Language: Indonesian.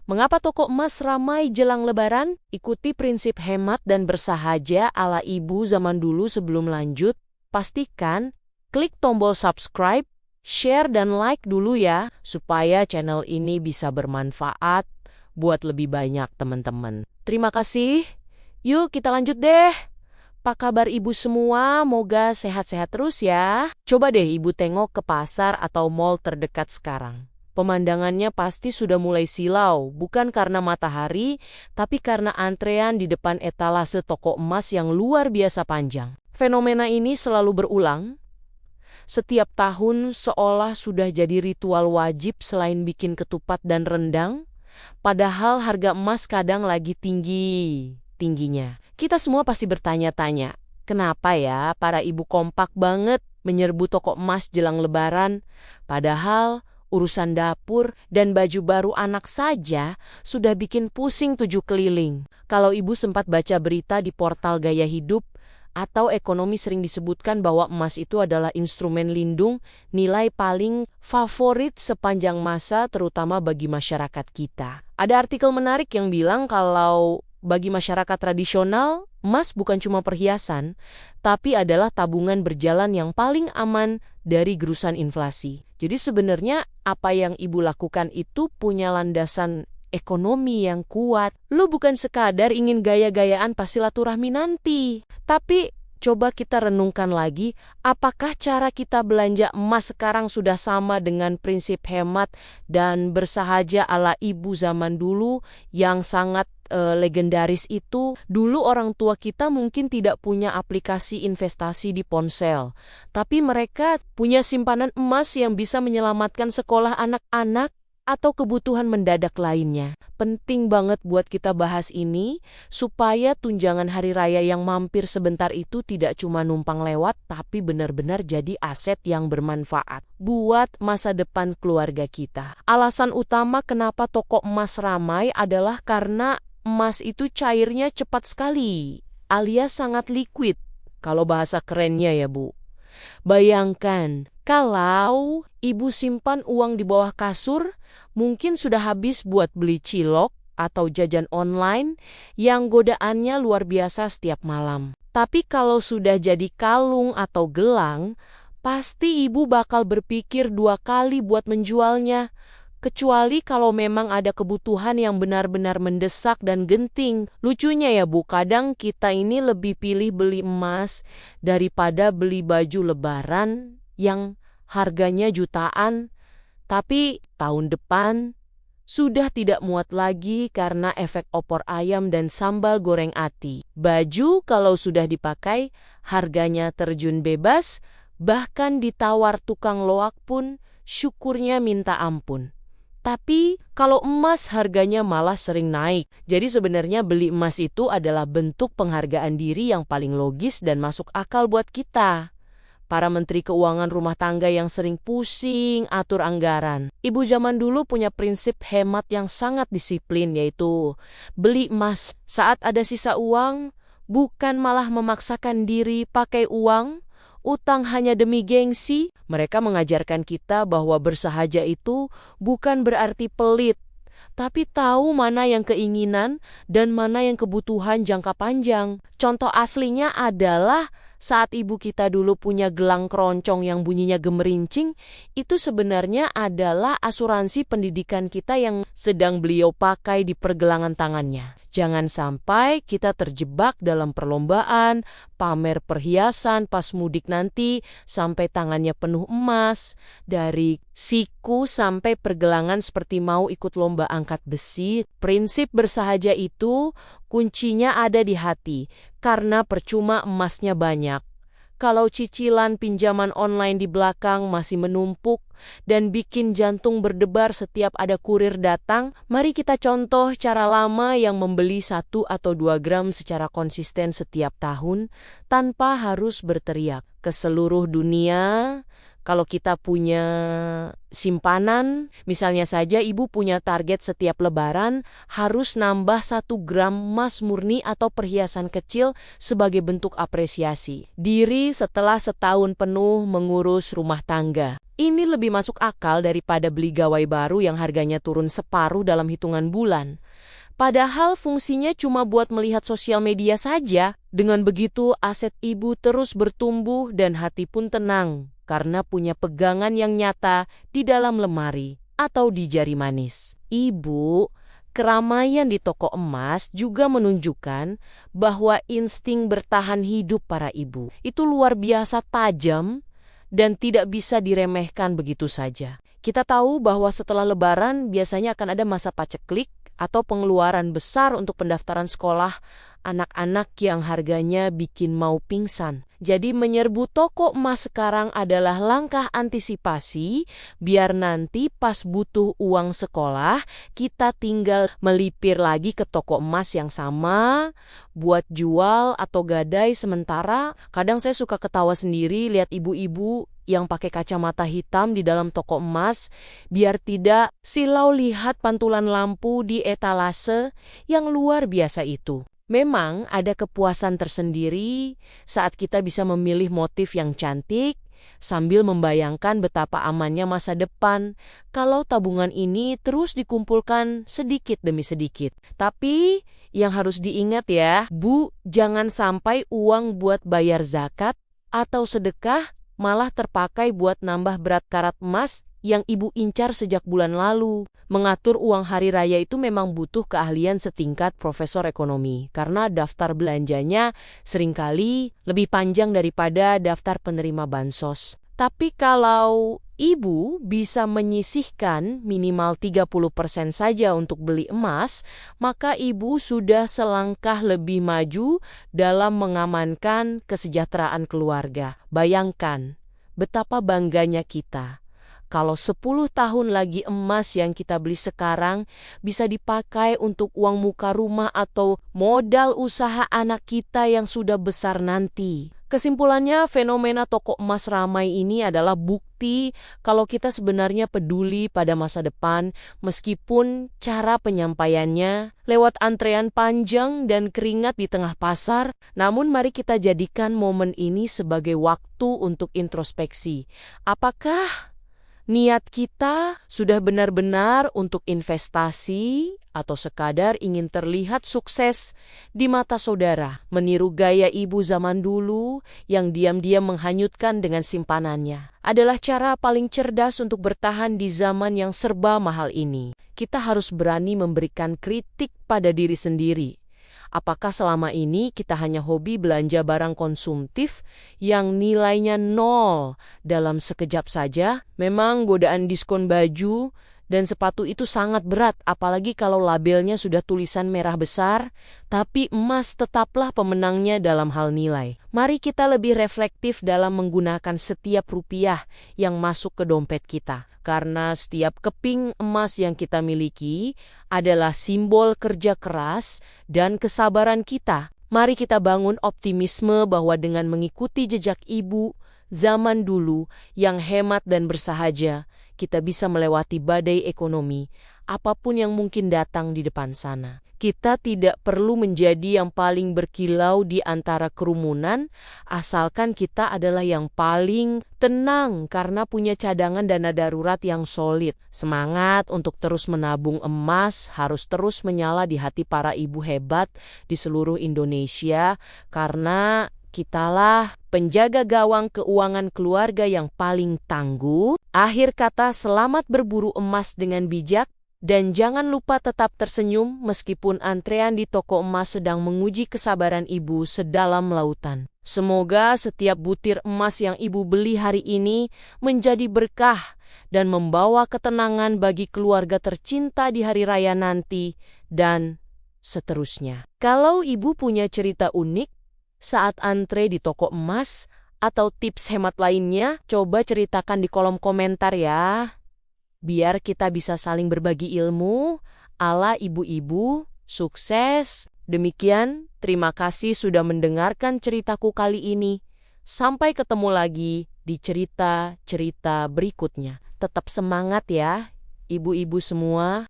Mengapa toko emas ramai jelang Lebaran? Ikuti prinsip hemat dan bersahaja ala ibu zaman dulu. Sebelum lanjut, pastikan klik tombol subscribe, share dan like dulu ya, supaya channel ini bisa bermanfaat buat lebih banyak teman-teman. Terima kasih. Yuk kita lanjut deh. Apa kabar ibu semua? Moga sehat-sehat terus ya. Coba deh ibu tengok ke pasar atau mall terdekat sekarang. Pemandangannya pasti sudah mulai silau, bukan karena matahari, tapi karena antrean di depan etalase toko emas yang luar biasa panjang. Fenomena ini selalu berulang. Setiap tahun seolah sudah jadi ritual wajib selain bikin ketupat dan rendang, padahal harga emas kadang lagi tingginya. Kita semua pasti bertanya-tanya, kenapa ya para ibu kompak banget menyerbu toko emas jelang Lebaran, padahal urusan dapur dan baju baru anak saja sudah bikin pusing 7 keliling. Kalau ibu sempat baca berita di portal Gaya Hidup atau Ekonomi, sering disebutkan bahwa emas itu adalah instrumen lindung nilai paling favorit sepanjang masa, terutama bagi masyarakat kita. Ada artikel menarik yang bilang kalau bagi masyarakat tradisional, emas bukan cuma perhiasan, tapi adalah tabungan berjalan yang paling aman dari gerusan inflasi. Jadi sebenarnya apa yang ibu lakukan itu punya landasan ekonomi yang kuat. Lu bukan sekadar ingin gaya-gayaan pas silaturahmi nanti, tapi coba kita renungkan lagi, apakah cara kita belanja emas sekarang sudah sama dengan prinsip hemat dan bersahaja ala ibu zaman dulu yang sangat legendaris itu? Dulu orang tua kita mungkin tidak punya aplikasi investasi di ponsel, tapi mereka punya simpanan emas yang bisa menyelamatkan sekolah anak-anak atau kebutuhan mendadak lainnya. Penting banget buat kita bahas ini, supaya tunjangan hari raya yang mampir sebentar itu tidak cuma numpang lewat, tapi benar-benar jadi aset yang bermanfaat buat masa depan keluarga kita. Alasan utama kenapa toko emas ramai adalah karena emas itu cairnya cepat sekali, alias sangat liquid, kalau bahasa kerennya ya Bu. Bayangkan, kalau ibu simpan uang di bawah kasur, mungkin sudah habis buat beli cilok atau jajan online yang godaannya luar biasa setiap malam. Tapi kalau sudah jadi kalung atau gelang, pasti ibu bakal berpikir 2 kali buat menjualnya. Kecuali kalau memang ada kebutuhan yang benar-benar mendesak dan genting. Lucunya ya Bu, kadang kita ini lebih pilih beli emas daripada beli baju Lebaran yang harganya jutaan, tapi tahun depan sudah tidak muat lagi karena efek opor ayam dan sambal goreng ati. Baju kalau sudah dipakai harganya terjun bebas, bahkan ditawar tukang loak pun syukurnya minta ampun. Tapi kalau emas harganya malah sering naik. Jadi sebenarnya beli emas itu adalah bentuk penghargaan diri yang paling logis dan masuk akal buat kita, para menteri keuangan rumah tangga yang sering pusing atur anggaran. Ibu zaman dulu punya prinsip hemat yang sangat disiplin, yaitu beli emas saat ada sisa uang, bukan malah memaksakan diri pakai uang utang hanya demi gengsi. Mereka mengajarkan kita bahwa bersahaja itu bukan berarti pelit, tapi tahu mana yang keinginan dan mana yang kebutuhan jangka panjang. Contoh aslinya adalah saat ibu kita dulu punya gelang keroncong yang bunyinya gemerincing, itu sebenarnya adalah asuransi pendidikan kita yang sedang beliau pakai di pergelangan tangannya. Jangan sampai kita terjebak dalam perlombaan, pamer perhiasan pas mudik nanti sampai tangannya penuh emas, dari siku sampai pergelangan seperti mau ikut lomba angkat besi. Prinsip bersahaja itu kuncinya ada di hati, karena percuma emasnya banyak kalau cicilan pinjaman online di belakang masih menumpuk dan bikin jantung berdebar setiap ada kurir datang. Mari kita contoh cara lama yang membeli 1 atau 2 gram secara konsisten setiap tahun tanpa harus berteriak ke seluruh dunia. Kalau kita punya simpanan, misalnya saja ibu punya target setiap Lebaran harus nambah 1 gram emas murni atau perhiasan kecil sebagai bentuk apresiasi diri setelah setahun penuh mengurus rumah tangga. Ini lebih masuk akal daripada beli gawai baru yang harganya turun separuh dalam hitungan bulan. Padahal fungsinya cuma buat melihat sosial media saja. Dengan begitu, aset ibu terus bertumbuh dan hati pun tenang karena punya pegangan yang nyata di dalam lemari atau di jari manis. Ibu, keramaian di toko emas juga menunjukkan bahwa insting bertahan hidup para ibu itu luar biasa tajam dan tidak bisa diremehkan begitu saja. Kita tahu bahwa setelah Lebaran biasanya akan ada masa paceklik atau pengeluaran besar untuk pendaftaran sekolah anak-anak yang harganya bikin mau pingsan. Jadi menyerbu toko emas sekarang adalah langkah antisipasi biar nanti pas butuh uang sekolah kita tinggal melipir lagi ke toko emas yang sama buat jual atau gadai sementara. Kadang saya suka ketawa sendiri lihat ibu-ibu yang pakai kacamata hitam di dalam toko emas biar tidak silau lihat pantulan lampu di etalase yang luar biasa itu. Memang ada kepuasan tersendiri saat kita bisa memilih motif yang cantik sambil membayangkan betapa amannya masa depan kalau tabungan ini terus dikumpulkan sedikit demi sedikit. Tapi yang harus diingat ya, Bu, jangan sampai uang buat bayar zakat atau sedekah malah terpakai buat nambah berat karat emas yang ibu incar sejak bulan lalu. Mengatur uang hari raya itu memang butuh keahlian setingkat profesor ekonomi, karena daftar belanjanya seringkali lebih panjang daripada daftar penerima bansos. Tapi kalau ibu bisa menyisihkan minimal 30% saja untuk beli emas, maka ibu sudah selangkah lebih maju dalam mengamankan kesejahteraan keluarga. Bayangkan betapa bangganya kita kalau 10 tahun lagi emas yang kita beli sekarang bisa dipakai untuk uang muka rumah atau modal usaha anak kita yang sudah besar nanti. Kesimpulannya, fenomena toko emas ramai ini adalah bukti kalau kita sebenarnya peduli pada masa depan meskipun cara penyampaiannya lewat antrean panjang dan keringat di tengah pasar. Namun mari kita jadikan momen ini sebagai waktu untuk introspeksi. Apakah niat kita sudah benar-benar untuk investasi atau sekadar ingin terlihat sukses di mata saudara, meniru gaya ibu zaman dulu yang diam-diam menghanyutkan dengan simpanannya? Adalah cara paling cerdas untuk bertahan di zaman yang serba mahal ini. Kita harus berani memberikan kritik pada diri sendiri. Apakah selama ini kita hanya hobi belanja barang konsumtif yang nilainya nol dalam sekejap saja? Memang godaan diskon baju dan sepatu itu sangat berat, apalagi kalau labelnya sudah tulisan merah besar, tapi emas tetaplah pemenangnya dalam hal nilai. Mari kita lebih reflektif dalam menggunakan setiap rupiah yang masuk ke dompet kita. Karena setiap keping emas yang kita miliki adalah simbol kerja keras dan kesabaran kita. Mari kita bangun optimisme bahwa dengan mengikuti jejak ibu zaman dulu yang hemat dan bersahaja, kita bisa melewati badai ekonomi, apapun yang mungkin datang di depan sana. Kita tidak perlu menjadi yang paling berkilau di antara kerumunan, asalkan kita adalah yang paling tenang karena punya cadangan dana darurat yang solid. Semangat untuk terus menabung emas harus terus menyala di hati para ibu hebat di seluruh Indonesia, karena kitalah penjaga gawang keuangan keluarga yang paling tangguh. Akhir kata, selamat berburu emas dengan bijak. Dan jangan lupa tetap tersenyum meskipun antrean di toko emas sedang menguji kesabaran ibu sedalam lautan. Semoga setiap butir emas yang ibu beli hari ini menjadi berkah dan membawa ketenangan bagi keluarga tercinta di hari raya nanti, dan seterusnya. Kalau ibu punya cerita unik saat antre di toko emas atau tips hemat lainnya, coba ceritakan di kolom komentar ya. Biar kita bisa saling berbagi ilmu ala ibu-ibu, sukses. Demikian, terima kasih sudah mendengarkan ceritaku kali ini. Sampai ketemu lagi di cerita-cerita berikutnya. Tetap semangat ya, ibu-ibu semua.